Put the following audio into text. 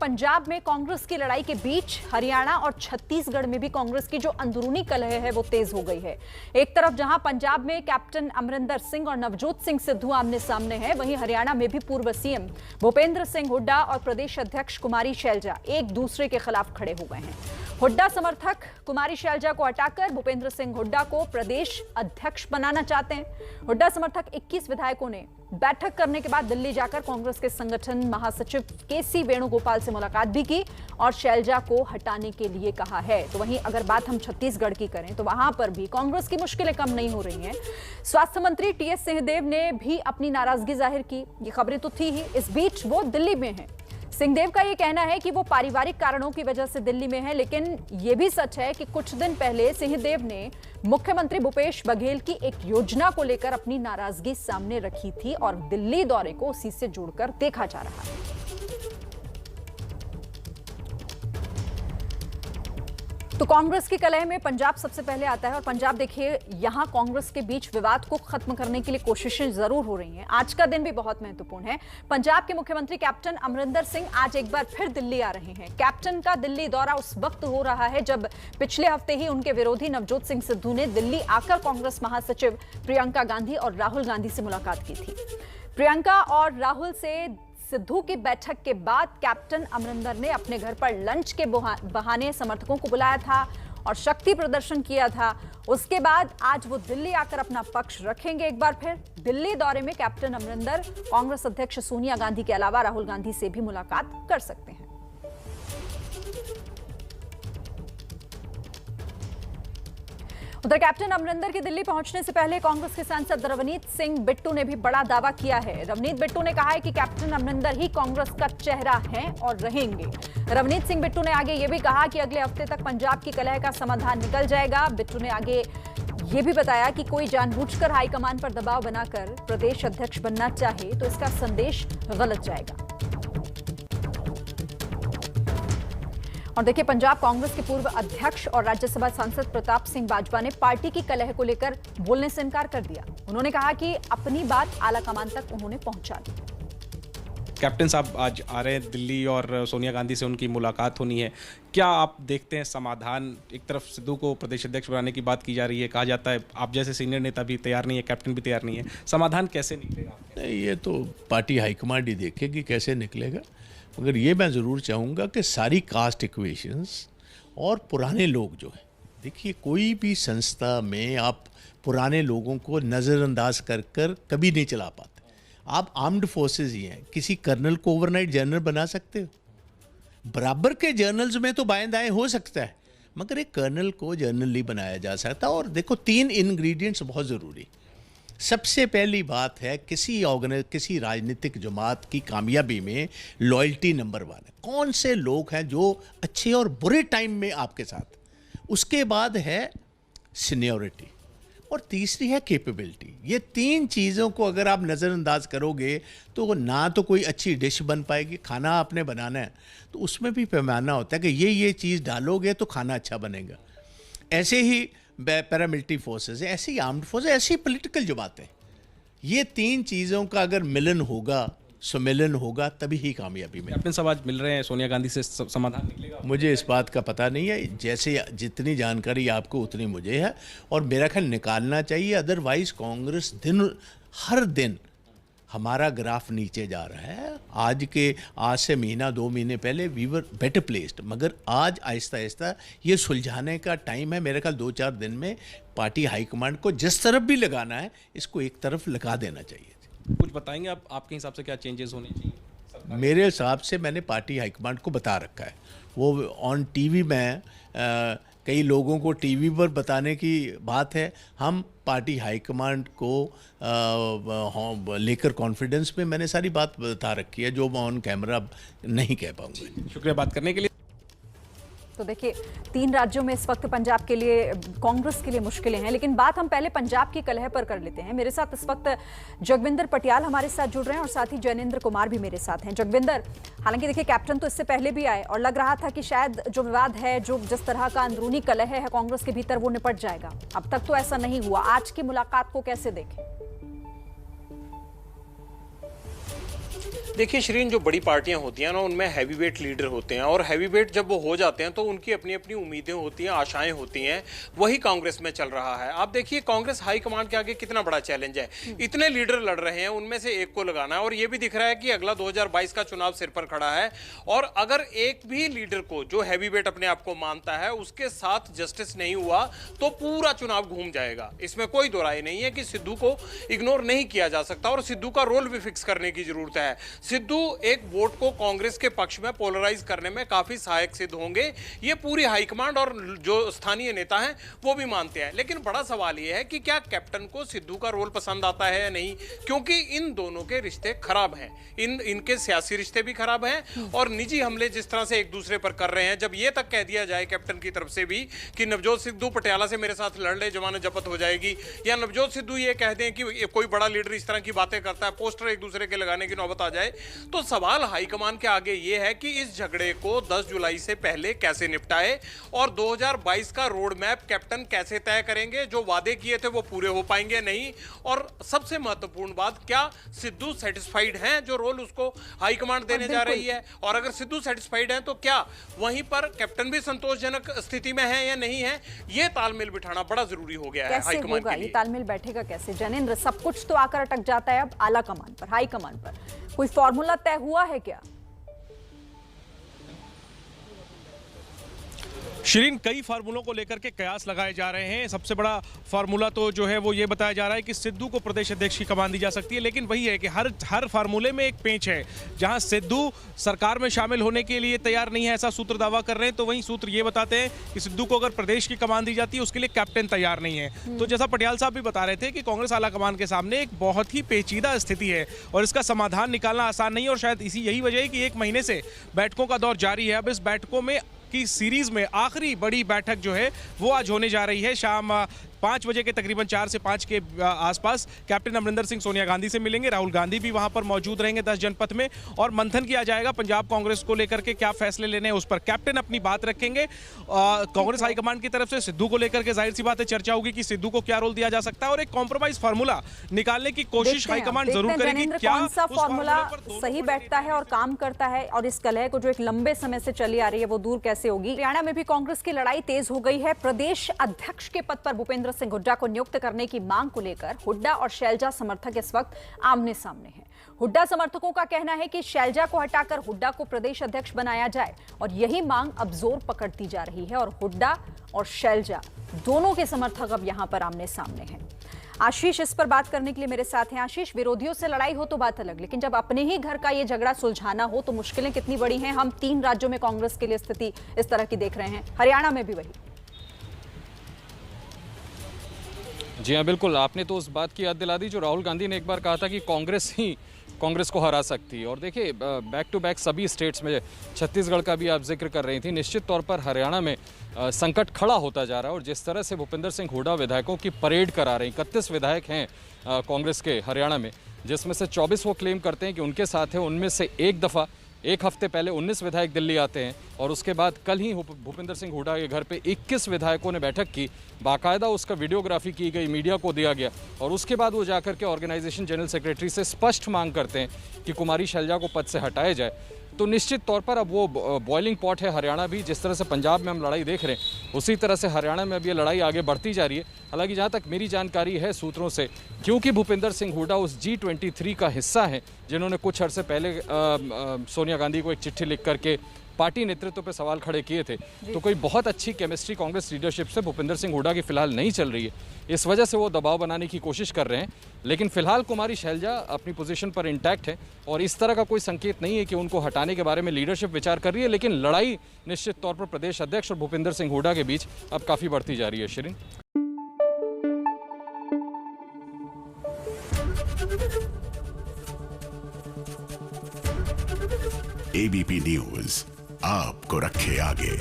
पंजाब में कांग्रेस की लड़ाई के बीच हरियाणा और छत्तीसगढ़ में भी कांग्रेस की जो अंदरूनी कलह है वो तेज हो गई है। एक तरफ जहां पंजाब में कैप्टन अमरिंदर सिंह और नवजोत सिंह सिद्धू आमने सामने हैं, वहीं हरियाणा में भी पूर्व सीएम भूपेंद्र सिंह हुड्डा और प्रदेश अध्यक्ष कुमारी शैलजा एक दूसरे के खिलाफ खड़े हो गए हैं। हुड्डा समर्थक कुमारी शैलजा को हटाकर भूपेंद्र सिंह हुड्डा को प्रदेश अध्यक्ष बनाना चाहते हैं। हुड्डा समर्थक 21 विधायकों ने बैठक करने के बाद दिल्ली जाकर कांग्रेस के संगठन महासचिव केसी वेणुगोपाल से मुलाकात भी की और शैलजा को हटाने के लिए कहा है। तो वहीं अगर बात हम छत्तीसगढ़ की करें तो वहां पर भी कांग्रेस की मुश्किलें कम नहीं हो रही हैं। स्वास्थ्य मंत्री टीएस सिंहदेव ने भी अपनी नाराजगी जाहिर की। ये खबरें तो थी ही, इस बीच वो दिल्ली में हैं। सिंहदेव का यह कहना है कि वो पारिवारिक कारणों की वजह से दिल्ली में है, लेकिन यह भी सच है कि कुछ दिन पहले सिंहदेव ने मुख्यमंत्री भूपेश बघेल की एक योजना को लेकर अपनी नाराजगी सामने रखी थी और दिल्ली दौरे को उसी से जोड़कर देखा जा रहा है। तो कांग्रेस की कलह में पंजाब सबसे पहले आता है और पंजाब देखिए, यहां कांग्रेस के बीच विवाद को खत्म करने के लिए कोशिशें जरूर हो रही हैं। आज का दिन भी बहुत महत्वपूर्ण है। पंजाब के मुख्यमंत्री कैप्टन अमरिंदर सिंह आज एक बार फिर दिल्ली आ रहे हैं। कैप्टन का दिल्ली दौरा उस वक्त हो रहा है जब पिछले हफ्ते ही उनके विरोधी नवजोत सिंह सिद्धू ने दिल्ली आकर कांग्रेस महासचिव प्रियंका गांधी और राहुल गांधी से मुलाकात की थी। प्रियंका और राहुल से सिद्धू की बैठक के बाद कैप्टन अमरिंदर ने अपने घर पर लंच के बहाने समर्थकों को बुलाया था और शक्ति प्रदर्शन किया था। उसके बाद आज वो दिल्ली आकर अपना पक्ष रखेंगे। एक बार फिर दिल्ली दौरे में कैप्टन अमरिंदर कांग्रेस अध्यक्ष सोनिया गांधी के अलावा राहुल गांधी से भी मुलाकात कर सकते हैं। उधर कैप्टन अमरिंदर के दिल्ली पहुंचने से पहले कांग्रेस के सांसद रवनीत सिंह बिट्टू ने भी बड़ा दावा किया है। रवनीत बिट्टू ने कहा है कि कैप्टन अमरिंदर ही कांग्रेस का चेहरा हैं और रहेंगे। रवनीत सिंह बिट्टू ने आगे ये भी कहा कि अगले हफ्ते तक पंजाब की कलह का समाधान निकल जाएगा। बिट्टू ने आगे ये भी बताया कि कोई जानबूझकर हाईकमान पर दबाव बनाकर प्रदेश अध्यक्ष बनना चाहे तो इसका संदेश गलत जाएगा। और देखिए, पंजाब कांग्रेस के पूर्व अध्यक्ष और राज्यसभा सांसद प्रताप सिंह बाजवा ने पार्टी की कलह को लेकर बोलने से इनकार कर दिया। उन्होंने कहा कि अपनी बात आलाकमान तक उन्होंने पहुंचा दी। कैप्टन साहब आज आ रहे हैं दिल्ली और सोनिया गांधी से उनकी मुलाकात होनी है। क्या आप देखते हैं समाधान? एक तरफ सिद्धू को प्रदेश अध्यक्ष बनाने की बात की जा रही है, कहा जाता है आप जैसे सीनियर नेता भी तैयार नहीं है, कैप्टन भी तैयार नहीं है। समाधान कैसे निकलेगा? नहीं, ये तो पार्टी हाईकमांड ही देखेगी कैसे निकलेगा। मगर ये मैं ज़रूर चाहूँगा कि सारी कास्ट इक्वेशंस और पुराने लोग जो हैं, देखिए कोई भी संस्था में आप पुराने लोगों को नज़रअंदाज कर कर कभी नहीं चला पाते। आप आर्म्ड फोर्सेस ही हैं, किसी कर्नल को ओवरनाइट जनरल बना सकते हो? बराबर के जर्नल्स में तो बाएं दाएं हो सकता है, मगर एक कर्नल को जनरल नहीं बनाया जा सकता। और देखो, 3 इंग्रेडिएंट्स बहुत ज़रूरी। सबसे पहली बात है किसी राजनीतिक जमात की कामयाबी में लॉयल्टी नंबर 1 है। कौन से लोग हैं जो अच्छे और बुरे टाइम में आपके साथ। उसके बाद है सीनियरिटी और तीसरी है कैपेबिलिटी। ये 3 चीज़ों को अगर आप नज़रअंदाज करोगे तो ना तो कोई अच्छी डिश बन पाएगी। खाना आपने बनाना है तो उसमें भी पैमाना होता है कि ये चीज़ डालोगे तो खाना अच्छा बनेगा। ऐसे ही पैरामिलिट्री फोर्सेस है, ऐसी आर्म्ड फोर्स है, ऐसी पॉलिटिकल जमातें। ये 3 चीज़ों का अगर मिलन होगा, सम्मेलन होगा, तभी ही कामयाबी में। कैप्टन साहब आज मिल रहे हैं सोनिया गांधी से, समाधान निकलेगा? मुझे इस बात का पता नहीं है। जैसे जितनी जानकारी आपको उतनी मुझे है और मेरा ख्याल निकालना चाहिए। अदरवाइज कांग्रेस हर दिन हमारा ग्राफ नीचे जा रहा है। आज से महीना 2 महीने पहले वी वर बेटर प्लेस्ड, मगर आज आहिस्ता आहिस्ता ये सुलझाने का टाइम है। मेरे ख्याल 2-4 दिन में पार्टी हाईकमांड को जिस तरफ भी लगाना है इसको एक तरफ लगा देना चाहिए। कुछ बताएंगे आप, आपके हिसाब से क्या चेंजेस होने चाहिए? मेरे हिसाब से मैंने पार्टी हाईकमांड को बता रखा है। वो ऑन टीवी में कई लोगों को टीवी पर बताने की बात है। हम पार्टी हाईकमांड को लेकर कॉन्फिडेंस में मैंने सारी बात बता रखी है जो मैं ऑन कैमरा नहीं कह पाऊंगा। शुक्रिया बात करने के लिए। तो देखिए, 3 राज्यों में इस वक्त पंजाब के लिए, कांग्रेस के लिए मुश्किलें हैं, लेकिन बात हम पहले पंजाब की कलह पर कर लेते हैं। मेरे साथ इस वक्त जगविंदर पटियाल हमारे साथ जुड़ रहे हैं और साथ ही जैनेंद्र कुमार भी मेरे साथ हैं। जगविंदर, हालांकि देखिए कैप्टन तो इससे पहले भी आए और लग रहा था कि शायद जो विवाद है, जो जिस तरह का अंदरूनी कलह है कांग्रेस के भीतर, वो निपट जाएगा। अब तक तो ऐसा नहीं हुआ। आज की मुलाकात को कैसे देखें? देखिए श्रीन, जो बड़ी पार्टियां होती हैं ना, उनमें हैवी वेट लीडर होते हैं, और हैवी वेट जब वो हो जाते हैं तो उनकी अपनी अपनी उम्मीदें होती हैं, आशाएं होती हैं। वही कांग्रेस में चल रहा है। आप देखिए कांग्रेस हाईकमांड के आगे कितना बड़ा चैलेंज है। इतने लीडर लड़ रहे हैं, उनमें से एक को लगाना है, और ये भी दिख रहा है कि अगला 2022 का चुनाव सिर पर खड़ा है। और अगर एक भी लीडर को, जो हैवी वेट अपने आप को मानता है, उसके साथ जस्टिस नहीं हुआ तो पूरा चुनाव घूम जाएगा। इसमें कोई दो राय नहीं है कि सिद्धू को इग्नोर नहीं किया जा सकता, और सिद्धू का रोल भी फिक्स करने की जरूरत है। सिद्धू एक वोट को कांग्रेस के पक्ष में पोलराइज करने में काफी सहायक सिद्ध होंगे। ये पूरी हाईकमांड और जो स्थानीय नेता हैं वो भी मानते हैं। लेकिन बड़ा सवाल ये है कि क्या कैप्टन को सिद्धू का रोल पसंद आता है या नहीं, क्योंकि इन दोनों के रिश्ते खराब हैं। इनके सियासी रिश्ते भी खराब हैं, और निजी हमले जिस तरह से एक दूसरे पर कर रहे हैं। जब ये तक कह दिया जाए कैप्टन की तरफ से भी कि नवजोत सिद्धू पटियाला से मेरे साथ लड़ ले, जमानत जब्त हो जाएगी, या नवजोत सिद्धू ये कह दें कि कोई बड़ा लीडर इस तरह की बातें करता है, पोस्टर एक दूसरे के लगाने की नौबत आ जाए, तो सवाल हाईकमान के आगे ये है कि इस झगड़े को 10 जुलाई से पहले कैसे निपटाए, और 2022 का रोड मैप कैप्टन कैसे तय करेंगे। जो वादे किए थे वो पूरे हो पाएंगे नहीं, और सबसे महत्वपूर्ण बात, क्या सिद्धू सेटिस्फाइड हैं जो रोल उसको हाईकमांड देने जा रही है, और अगर सिद्धू सेटिस्फाइड हैं तो क्या वहीं पर कैप्टन भी संतोषजनक स्थिति में है या नहीं है। ये तालमेल बिठाना बड़ा जरूरी हो गया है हाईकमान के लिए। ये तालमेल बैठेगा कैसे जैनेंद्र? सब कुछ तो आकर अटक जाता है अब आला कमान पर, हाई कमान पर। कोई फॉर्मूला तय हुआ है क्या? शिरीन, कई फार्मूलों को लेकर के कयास लगाए जा रहे हैं। सबसे बड़ा फार्मूला तो जो है वो ये बताया जा रहा है कि सिद्धू को प्रदेश अध्यक्ष की कमान दी जा सकती है, लेकिन वही है कि हर फार्मूले में एक पेंच है। जहां सिद्धू सरकार में शामिल होने के लिए तैयार नहीं है, ऐसा सूत्र दावा कर रहे हैं, तो वहीं सूत्र ये बताते हैं कि सिद्धू को अगर प्रदेश की कमान दी जाती है उसके लिए कैप्टन तैयार नहीं है। तो जैसा पटियाल साहब भी बता रहे थे कि कांग्रेस आला कमान के सामने एक बहुत ही पेचीदा स्थिति है, और इसका समाधान निकालना आसान नहीं है। और शायद यही वजह है कि 1 महीने से बैठकों का दौर जारी है। अब इस बैठकों में की सीरीज में आखिरी बड़ी बैठक जो है वो आज होने जा रही है। शाम 5 बजे के तकरीबन 4 से 5 के आसपास कैप्टन अमरिंदर सिंह सोनिया गांधी से मिलेंगे। राहुल गांधी भी वहां पर मौजूद रहेंगे 10 जनपथ में, और मंथन किया जाएगा पंजाब कांग्रेस को लेकर के क्या फैसले लेने हैं उस पर। कैप्टन अपनी बात रखेंगे। कांग्रेस हाईकमान की तरफ से सिद्धू को लेकर के जाहिर सी बात है चर्चा होगी कि सिद्धू को क्या रोल दिया जा सकता है, और एक कॉम्प्रोमाइज फार्मूला निकालने की कोशिश हाईकमान जरूर करेगी। क्या कौन सा फार्मूला सही बैठता है और काम करता है, और इस कलह को जो एक लंबे समय से चली आ रही है वो दूर कैसे होगी। हरियाणा में भी कांग्रेस की लड़ाई तेज हो गई है। प्रदेश अध्यक्ष के पद पर भूपेंद्र सिंह हुड्डा को नियुक्त करने की मांग को लेकर हुड्डा और शैलजा समर्थक इस वक्त आमने सामने हैं। हुड्डा समर्थकों का कहना है कि शैलजा को हटाकर हुड्डा को प्रदेश अध्यक्ष बनाया जाए, और यही मांग अब जोर पकड़ती जा रही है, और हुड्डा और शैलजा दोनों के समर्थक अब यहां पर आमने सामने हैं। आशीष इस पर बात करने के लिए मेरे साथ हैं। आशीष, विरोधियों से लड़ाई हो तो बात अलग, लेकिन जब अपने ही घर का ये झगड़ा सुलझाना हो तो मुश्किलें कितनी बड़ी हैं। हम 3 राज्यों में कांग्रेस के लिए स्थिति इस तरह की देख रहे हैं, हरियाणा में भी वही। जी हाँ, बिल्कुल, आपने तो उस बात की याद दिला दी जो राहुल गांधी ने एक बार कहा था कि कांग्रेस ही कांग्रेस को हरा सकती है। और देखिए, बैक टू बैक सभी स्टेट्स में, छत्तीसगढ़ का भी आप जिक्र कर रही थी, निश्चित तौर पर हरियाणा में संकट खड़ा होता जा रहा है। और जिस तरह से भूपेंद्र सिंह हुड्डा विधायकों की परेड करा रहे हैं, 31 विधायक हैं कांग्रेस के हरियाणा में, जिसमें से 24 वो क्लेम करते हैं कि उनके साथ है। उनमें से एक हफ्ते पहले 19 विधायक दिल्ली आते हैं, और उसके बाद कल ही भूपेंद्र सिंह हुड्डा के घर पे 21 विधायकों ने बैठक की, बाकायदा उसका वीडियोग्राफी की गई, मीडिया को दिया गया, और उसके बाद वो जाकर के ऑर्गेनाइजेशन जनरल सेक्रेटरी से स्पष्ट मांग करते हैं कि कुमारी शैलजा को पद से हटाया जाए। तो निश्चित तौर पर अब वो बॉइलिंग पॉट है हरियाणा भी। जिस तरह से पंजाब में हम लड़ाई देख रहे हैं, उसी तरह से हरियाणा में अब ये लड़ाई आगे बढ़ती जा रही है। हालांकि जहाँ तक मेरी जानकारी है सूत्रों से, क्योंकि भूपेंद्र सिंह हुड्डा उस G23 का हिस्सा हैं जिन्होंने कुछ अर्से पहले सोनिया गांधी को एक चिट्ठी लिख करके पार्टी नेतृत्व पे सवाल खड़े किए थे, तो कोई बहुत अच्छी केमिस्ट्री कांग्रेस लीडरशिप से भूपेंद्र सिंह हुड्डा की फिलहाल नहीं चल रही है। इस वजह से वो दबाव बनाने की कोशिश कर रहे हैं, लेकिन फिलहाल कुमारी शैलजा अपनी पोजीशन पर इंटैक्ट है, और इस तरह का कोई संकेत नहीं है कि उनको हटाने के बारे में लीडरशिप विचार कर रही है। लेकिन लड़ाई निश्चित तौर पर प्रदेश अध्यक्ष और भूपेंद्र सिंह हुड्डा के बीच अब काफ़ी बढ़ती जा रही है। शिरीन, ABP न्यूज आपको रखे आगे।